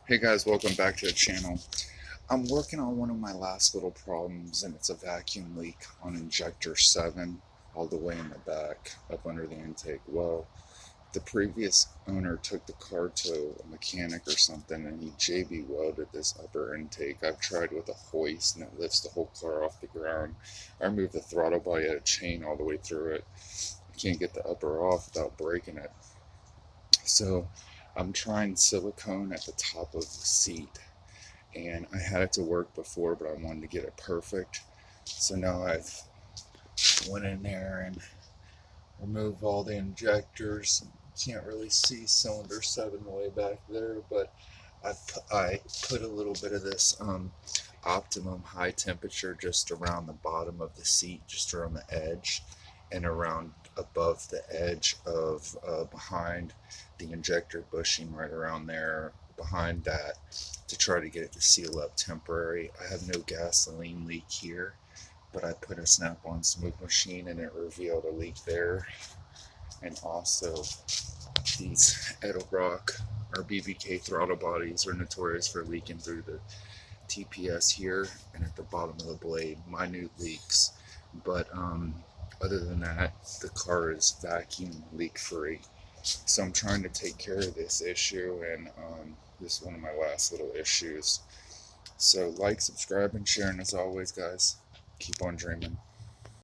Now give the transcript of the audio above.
Hey guys, welcome back to the channel. I'm working on one of my last little problems, and it's a vacuum leak on injector 7 all the way in the back up under the intake. Well, the previous owner took the car to a mechanic or something, and he JB welded this upper intake. I've tried with a hoist and it lifts the whole car off the ground. I removed the throttle body at a chain all the way through it. I can't get the upper off without breaking it. So I'm trying silicone at the top of the seat, and I had it to work before, but I wanted to get it perfect. So now I've went in there and removed all the injectors. Can't really see cylinder 7 way back there, but I put a little bit of this optimum high temperature just around the bottom of the seat, just around the edge, and around above the edge of behind the injector bushing, right around there, behind that, to try to get it to seal up temporary. I have no gasoline leak here, but I put a snap-on smoke machine and it revealed a leak there. And also, these Edelbrock or BBK throttle bodies are notorious for leaking through the TPS here and at the bottom of the blade. Minute leaks, but other than that, the car is vacuum leak free. So I'm trying to take care of this issue, and this is one of my last little issues. So like, subscribe, and share, and as always, guys, keep on dreaming.